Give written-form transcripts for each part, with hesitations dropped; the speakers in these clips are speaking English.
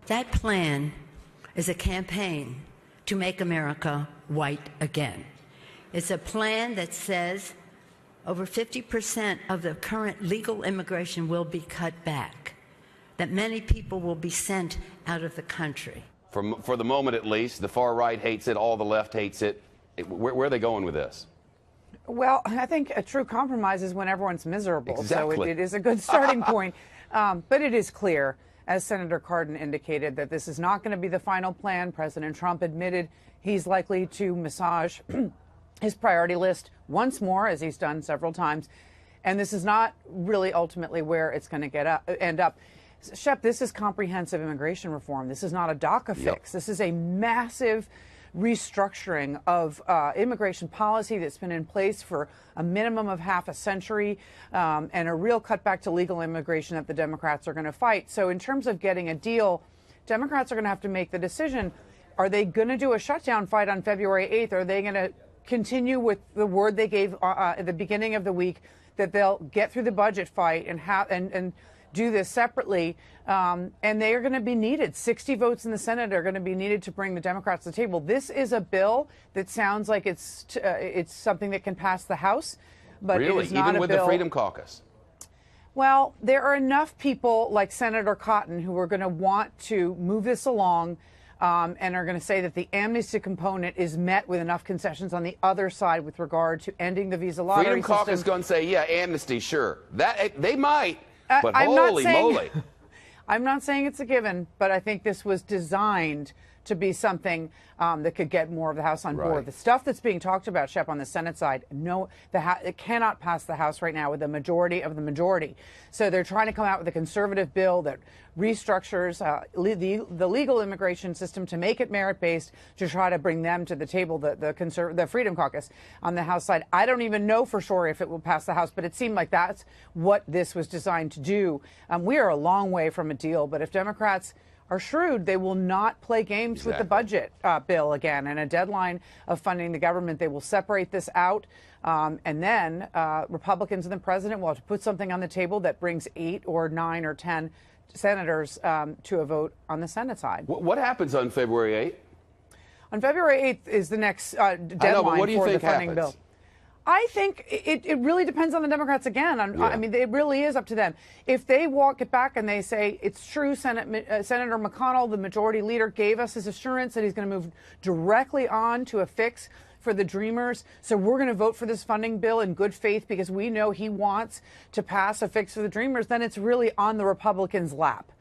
That plan is a campaign to make America white again. It's a plan that says over 50% of the current legal immigration will be cut back, that many people will be sent out of the country. For the moment, at least, the far right hates it, all the left hates it. Where are they going with this? Well, I think a true compromise is when everyone's miserable. Exactly. So it is a good starting point. But it is clear, as Senator Cardin indicated, that this is not going to be the final plan. President Trump admitted he's likely to massage his priority list once more, as he's done several times. And this is not really ultimately where it's going to end up. Shep, this is comprehensive immigration reform. This is not a DACA fix. This is a massive restructuring of immigration policy that's been in place for a minimum of half a century, and a real cutback to legal immigration that the Democrats are going to fight. So in terms of getting a deal, Democrats are going to have to make the decision. Are they going to do a shutdown fight on February 8th? Are they going to continue with the word they gave at the beginning of the week that they'll get through the budget fight and do this separately, and they are going to be needed. 60 votes in the Senate are going to be needed to bring the Democrats to the table. This is a bill that sounds like it's something that can pass the House, but really, it is not even a with bill. the Freedom Caucus. Well, there are enough people like Senator Cotton who are going to want to move this along, and are going to say that the amnesty component is met with enough concessions on the other side with regard to ending the visa lottery Freedom system. Caucus is going to say, yeah, amnesty, sure. That they might. But I'm holy moly. I'm not saying it's a given, but I think this was designed to be something that could get more of the House on board. The stuff that's being talked about, Shep, on the Senate side, it cannot pass the House right now with the majority of the majority. So they're trying to come out with a conservative bill that restructures the legal immigration system to make it merit-based, to try to bring them to the table, the Freedom Caucus on the House side. I don't even know for sure if it will pass the House, but it seemed like that's what this was designed to do. We are a long way from a deal, but if Democrats are shrewd, they will not play games with the budget bill again and a deadline of funding the government. They will separate this out, and then Republicans and the president will have to put something on the table that brings 8 or 9 or 10 senators to a vote on the Senate side. What happens on February 8th? On February 8th is the next deadline for the funding bill. I think it really depends on the Democrats again. I mean, it really is up to them. If they walk it back and they say, it's true, Senator McConnell, the majority leader, gave us his assurance that he's going to move directly on to a fix for the Dreamers. So we're going to vote for this funding bill in good faith because we know he wants to pass a fix for the Dreamers. Then it's really on the Republicans' lap.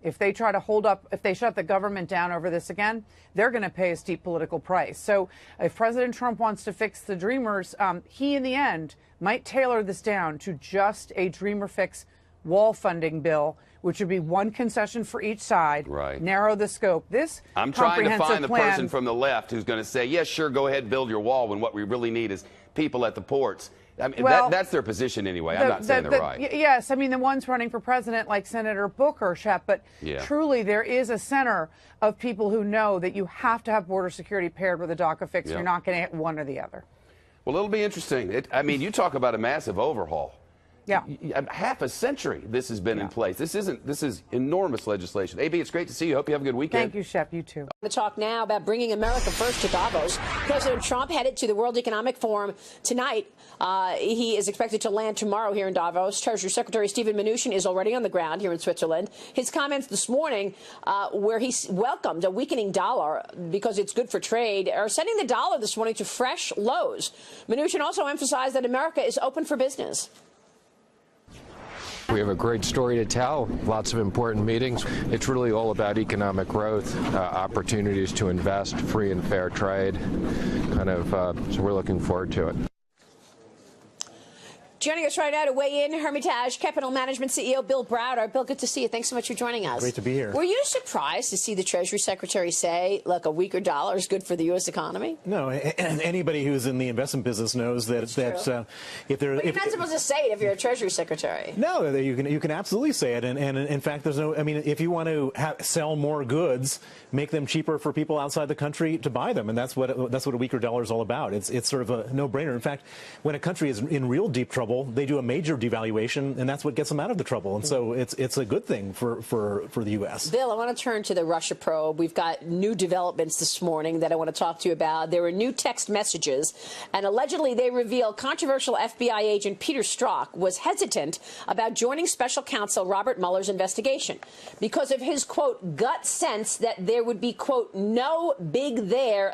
If they try to if they shut the government down over this again, they're going to pay a steep political price. So if President Trump wants to fix the Dreamers, he in the end might tailor this down to just a Dreamer fix wall funding bill, which would be one concession for each side, narrow the scope. I'm trying to find the person from the left who's going to say, yes, sure, go ahead and build your wall, when what we really need is people at the ports. I mean, that's their position anyway. I'm not saying they're right. Yes, I mean, the ones running for president like Senator Booker, Shep, but truly there is a center of people who know that you have to have border security paired with a DACA fix. You're not going to hit one or the other. Well, it'll be interesting. I mean, you talk about a massive overhaul. Yeah. Half a century this has been in place. This is enormous legislation. AB, it's great to see you. Hope you have a good weekend. Thank you, Shep. You too. To talk now about bringing America first to Davos. President Trump headed to the World Economic Forum tonight. He is expected to land tomorrow here in Davos. Treasury Secretary Steven Mnuchin is already on the ground here in Switzerland. His comments this morning, where he welcomed a weakening dollar because it's good for trade, are sending the dollar this morning to fresh lows. Mnuchin also emphasized that America is open for business. We have a great story to tell, lots of important meetings. It's really all about economic growth, opportunities to invest, free and fair trade, so we're looking forward to it. Joining us right now to weigh in, Hermitage Capital Management CEO Bill Browder. Bill, good to see you. Thanks so much for joining us. Great to be here. Were you surprised to see the Treasury Secretary say, look, a weaker dollar is good for the U.S. economy? No, and anybody who's in the investment business knows that if they're... You're not supposed to say it if you're a Treasury Secretary. No, you can absolutely say it. And in fact, there's no... I mean, if you want to sell more goods, make them cheaper for people outside the country to buy them. And that's what a weaker dollar is all about. It's sort of a no-brainer. In fact, when a country is in real deep trouble, trouble, they do a major devaluation, and that's what gets them out of the trouble. And so it's a good thing for the U.S. Bill, I want to turn to the Russia probe. We've got new developments this morning that I want to talk to you about. There were new text messages, and allegedly they reveal controversial FBI agent Peter Strzok was hesitant about joining special counsel Robert Mueller's investigation because of his, quote, gut sense that there would be, quote, no big there.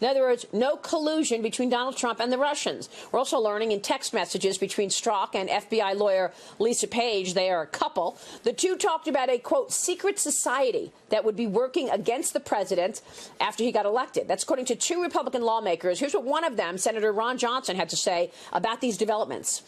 In other words, no collusion between Donald Trump and the Russians. We're also learning in text messages between Strzok and FBI lawyer Lisa Page, they are a couple. The two talked about a, quote, secret society that would be working against the president after he got elected. That's according to two Republican lawmakers. Here's what one of them, Senator Ron Johnson, had to say about these developments.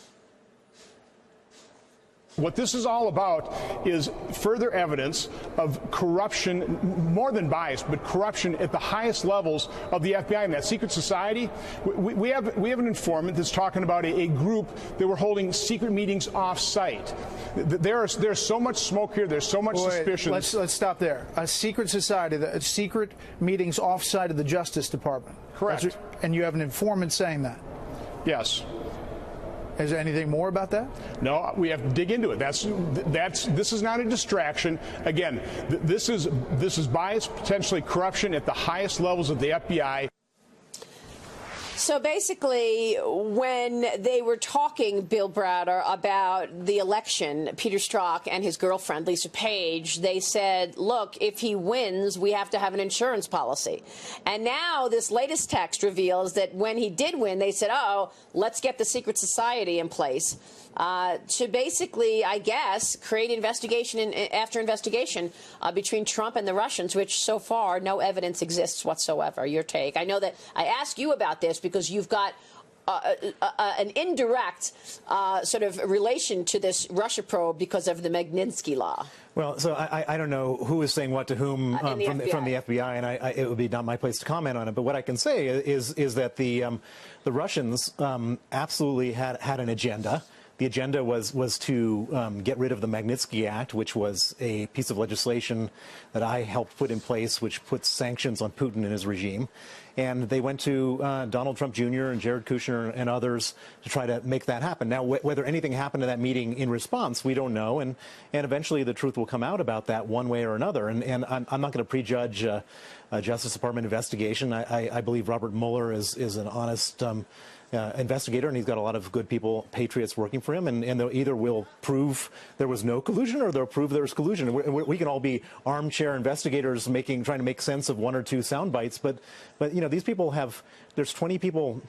What this is all about is further evidence of corruption, more than bias, but corruption at the highest levels of the FBI and that secret society. We have an informant that's talking about a group that were holding secret meetings off-site. There's so much smoke here. There's so much suspicion. Let's stop there. A secret society, secret meetings off-site of the Justice Department. Correct. And you have an informant saying that? Yes. Is there anything more about that? No, we have to dig into it. This is not a distraction. Again, this is bias, potentially corruption at the highest levels of the FBI. So basically, when they were talking, Bill Browder, about the election, Peter Strzok and his girlfriend, Lisa Page, they said, look, if he wins, we have to have an insurance policy. And now this latest text reveals that when he did win, they said, oh, let's get the secret society in place to basically, I guess, create investigation after investigation between Trump and the Russians, which so far no evidence exists whatsoever. Your take? I know that I asked you about this because you've got an indirect sort of relation to this Russia probe because of the Magnitsky Law. Well, so I don't know who is saying what to whom from the FBI, and it would be not my place to comment on it. But what I can say is that the Russians absolutely had an agenda. The agenda was to get rid of the Magnitsky Act, which was a piece of legislation that I helped put in place, which puts sanctions on Putin and his regime. And they went to Donald Trump Jr. and Jared Kushner and others to try to make that happen. Now, whether anything happened to that meeting in response, we don't know. And eventually the truth will come out about that one way or another. And I'm not going to prejudge a Justice Department investigation. I believe Robert Mueller is an honest investigator, and he's got a lot of good people, patriots, working for him, and they'll either will prove there was no collusion or they'll prove there's collusion. We can all be armchair investigators trying to make sense of one or two sound bites, but you know, these people there's 20 people,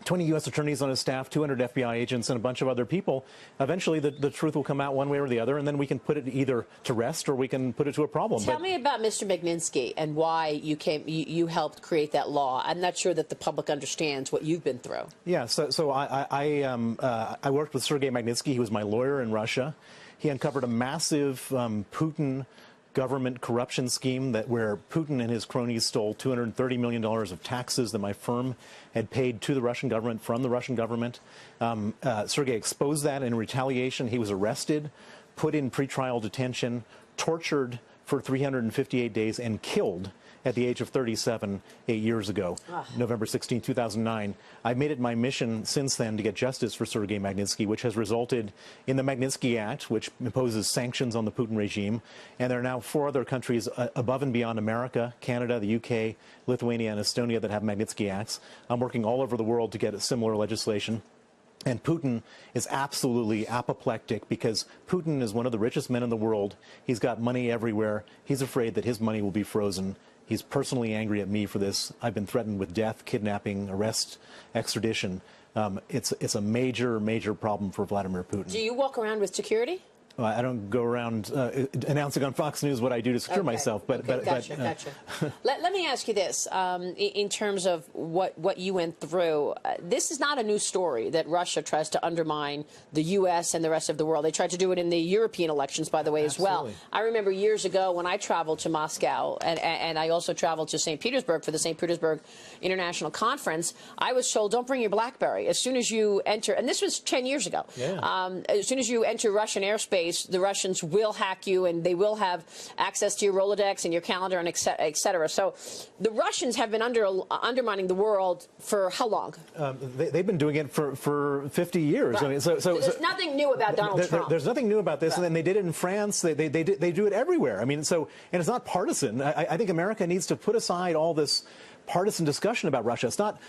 20 U.S. attorneys on his staff, 200 FBI agents, and a bunch of other people. Eventually, the truth will come out one way or the other, and then we can put it either to rest or we can put it to a problem. Tell me about Mr. Magnitsky and why you helped create that law. I'm not sure that the public understands what you've been through. Yeah, so I worked with Sergei Magnitsky. He was my lawyer in Russia. He uncovered a massive Putin government corruption scheme where Putin and his cronies stole $230 million of taxes that my firm had paid to the Russian government from the Russian government. Sergei exposed that. In retaliation, he was arrested, put in pretrial detention, tortured for 358 days, and killed at the age of 37 8 years ago, November 16, 2009. I've made it my mission since then to get justice for Sergei Magnitsky, which has resulted in the Magnitsky Act, which imposes sanctions on the Putin regime. And there are now 4 other countries above and beyond America, Canada, the UK, Lithuania, and Estonia that have Magnitsky Acts. I'm working all over the world to get a similar legislation. And Putin is absolutely apoplectic because Putin is one of the richest men in the world. He's got money everywhere. He's afraid that his money will be frozen. He's personally angry at me for this. I've been threatened with death, kidnapping, arrest, extradition. It's a major, major problem for Vladimir Putin. Do you walk around with security? I don't go around announcing on Fox News what I do to secure myself. Gotcha. Let me ask you this. In terms of what you went through, this is not a new story that Russia tries to undermine the U.S. and the rest of the world. They tried to do it in the European elections, by the way, as well. I remember years ago when I traveled to Moscow, and I also traveled to St. Petersburg for the St. Petersburg International Conference, I was told, don't bring your BlackBerry. As soon as you enter, and this was 10 years ago, as soon as you enter Russian airspace, case, the Russians will hack you and they will have access to your Rolodex and your calendar and et cetera. So the Russians have been undermining the world for how long? They've been doing it for 50 years. Right. I mean, so there's nothing new about Donald Trump. There's nothing new about this, right. and they did it in France. They do it everywhere. I mean, and it's not partisan. I think America needs to put aside all this partisan discussion about Russia. It's not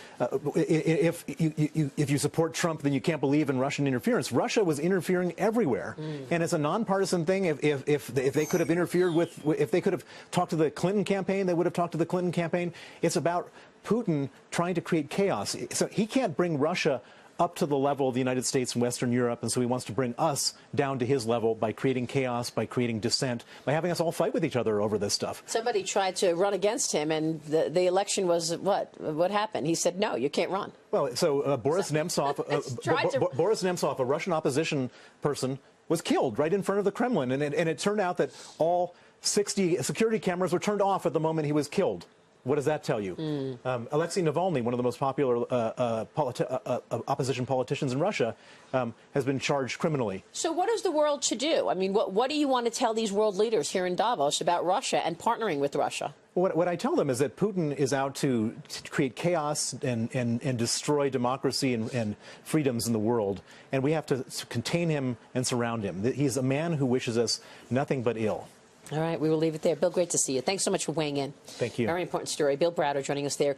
if you support Trump, then you can't believe in Russian interference. Russia was interfering everywhere, and it's a nonpartisan thing. If they could have interfered if they could have talked to the Clinton campaign, they would have talked to the Clinton campaign. It's about Putin trying to create chaos. So he can't bring Russia up to the level of the United States and Western Europe, and so he wants to bring us down to his level by creating chaos, by creating dissent, by having us all fight with each other over this stuff. Somebody tried to run against him, and the election was what? What happened? He said, no, you can't run. Well, so Boris Nemtsov, Boris Nemtsov, a Russian opposition person, was killed right in front of the Kremlin, and it turned out that all 60 security cameras were turned off at the moment he was killed. What does that tell you? Alexei Navalny, one of the most popular opposition politicians in Russia, has been charged criminally. So what is the world to do? I mean, what do you want to tell these world leaders here in Davos about Russia and partnering with Russia? What I tell them is that Putin is out to create chaos and destroy democracy and freedoms in the world, and we have to contain him and surround him. He's a man who wishes us nothing but ill. All right, we will leave it there. Bill, great to see you. Thanks so much for weighing in. Thank you. Very important story. Bill Browder joining us there.